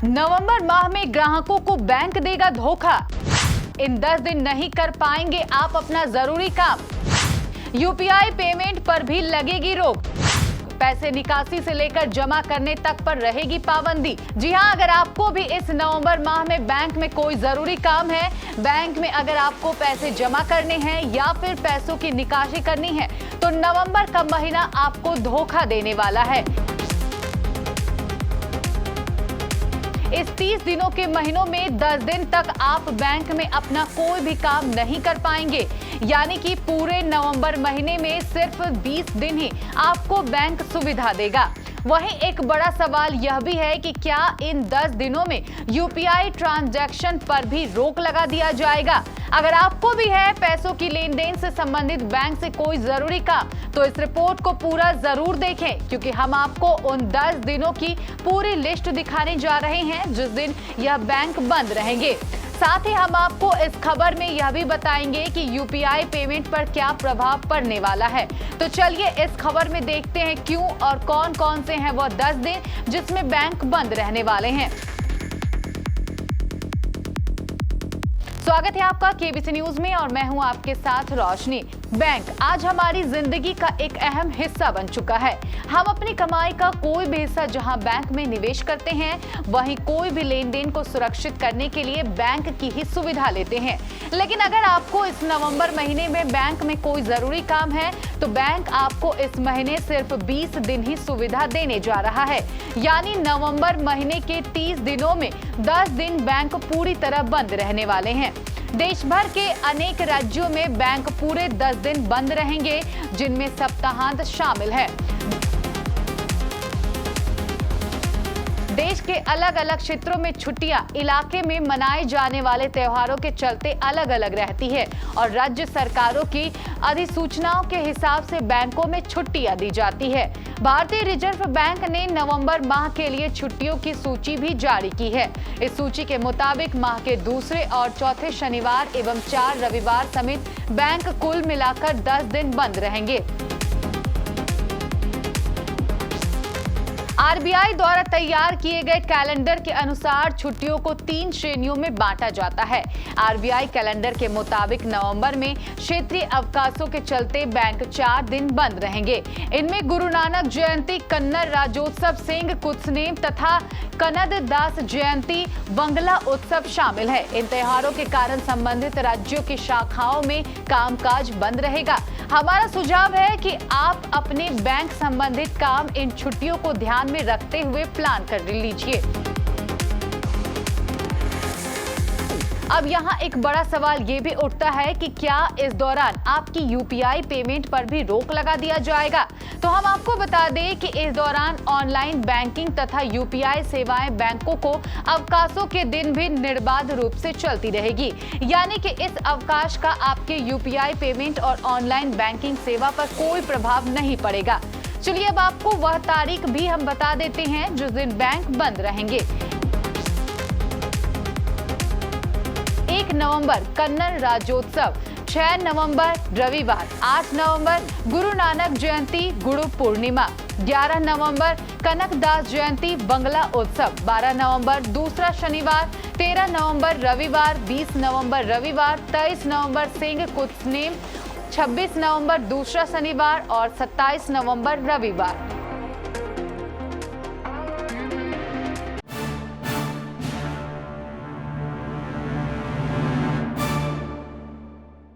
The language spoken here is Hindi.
नवंबर माह में ग्राहकों को बैंक देगा धोखा। इन 10 दिन नहीं कर पाएंगे आप अपना जरूरी काम। यूपीआई पेमेंट पर भी लगेगी रोक। पैसे निकासी से लेकर जमा करने तक पर रहेगी पाबंदी। जी हां, अगर आपको भी इस नवंबर माह में बैंक में कोई जरूरी काम है, बैंक में अगर आपको पैसे जमा करने हैं या फिर पैसों की निकासी करनी है, तो नवंबर का महीना आपको धोखा देने वाला है। इस 30 दिनों के महीनों में 10 दिन तक आप बैंक में अपना कोई भी काम नहीं कर पाएंगे, यानी कि पूरे नवंबर महीने में सिर्फ 20 दिन ही आपको बैंक सुविधा देगा। वहीं एक बड़ा सवाल यह भी है कि क्या इन 10 दिनों में यूपीआई ट्रांजैक्शन पर भी रोक लगा दिया जाएगा। अगर आपको भी है पैसों की लेन देन से संबंधित बैंक से कोई जरूरी काम, तो इस रिपोर्ट को पूरा जरूर देखें, क्योंकि हम आपको उन 10 दिनों की पूरी लिस्ट दिखाने जा रहे हैं जिस दिन यह बैंक बंद रहेंगे। साथ ही हम आपको इस खबर में यह भी बताएंगे कि यूपीआई पेमेंट पर क्या प्रभाव पड़ने वाला है। तो चलिए इस खबर में देखते हैं क्यों और कौन कौन से हैं वह 10 दिन जिसमें बैंक बंद रहने वाले हैं। स्वागत है आपका केबीसी न्यूज में और मैं हूं आपके साथ रोशनी। बैंक आज हमारी जिंदगी का एक अहम हिस्सा बन चुका है। हम अपनी कमाई का कोई भी हिस्सा जहां बैंक में निवेश करते हैं, वहीं कोई भी लेन देन को सुरक्षित करने के लिए बैंक की ही सुविधा लेते हैं। लेकिन अगर आपको इस नवंबर महीने में बैंक में कोई जरूरी काम है, तो बैंक आपको इस महीने सिर्फ 20 दिन ही सुविधा देने जा रहा है। यानी नवंबर महीने के 30 दिनों में 10 दिन बैंक पूरी तरह बंद रहने वाले हैं। देश भर के अनेक राज्यों में बैंक पूरे 10 दिन बंद रहेंगे, जिनमें सप्ताहांत शामिल है। देश के अलग अलग क्षेत्रों में छुट्टियां इलाके में मनाए जाने वाले त्योहारों के चलते अलग अलग रहती है और राज्य सरकारों की अधिसूचनाओं के हिसाब से बैंकों में छुट्टियां दी जाती है। भारतीय रिजर्व बैंक ने नवंबर माह के लिए छुट्टियों की सूची भी जारी की है। इस सूची के मुताबिक माह के दूसरे और चौथे शनिवार एवं 4 रविवार समेत बैंक कुल मिलाकर 10 दिन बंद रहेंगे। आरबीआई द्वारा तैयार किए गए कैलेंडर के अनुसार छुट्टियों को 3 श्रेणियों में बांटा जाता है। आरबीआई कैलेंडर के मुताबिक नवंबर में क्षेत्रीय अवकाशों के चलते बैंक 4 दिन बंद रहेंगे। इनमें गुरु नानक जयंती, कन्नड़ राज्योत्सव, सिंह कुत्सनेम तथा कनद दास जयंती, बंगला उत्सव शामिल है। इन त्योहारों के कारण संबंधित राज्यों की शाखाओं में कामकाज बंद रहेगा। हमारा सुझाव है कि आप अपने बैंक संबंधित काम इन छुट्टियों को ध्यान में रखते हुए प्लान कर लीजिए। अब यहाँ एक बड़ा सवाल ये भी उठता है कि क्या इस दौरान आपकी यूपीआई पेमेंट पर भी रोक लगा दिया जाएगा। तो हम आपको बता दें कि इस दौरान ऑनलाइन बैंकिंग तथा यूपीआई सेवाएं बैंकों को अवकाशों के दिन भी निर्बाध रूप से चलती रहेगी, यानी कि इस अवकाश का आपके यूपीआई पेमेंट और ऑनलाइन बैंकिंग सेवा पर कोई प्रभाव नहीं पड़ेगा। चलिए अब आपको वह तारीख भी हम बता देते हैं जिस दिन बैंक बंद रहेंगे। 1 नवंबर कन्नड़ राज्योत्सव, 6 नवंबर रविवार, 8 नवंबर गुरु नानक जयंती गुरु पूर्णिमा, 11 नवंबर कनक दास जयंती बंगला उत्सव, 12 नवंबर दूसरा शनिवार, 13 नवंबर रविवार, 20 नवंबर रविवार, 23 नवंबर सिंह कुत्सनेम, 26 नवंबर दूसरा शनिवार और 27 नवंबर रविवार।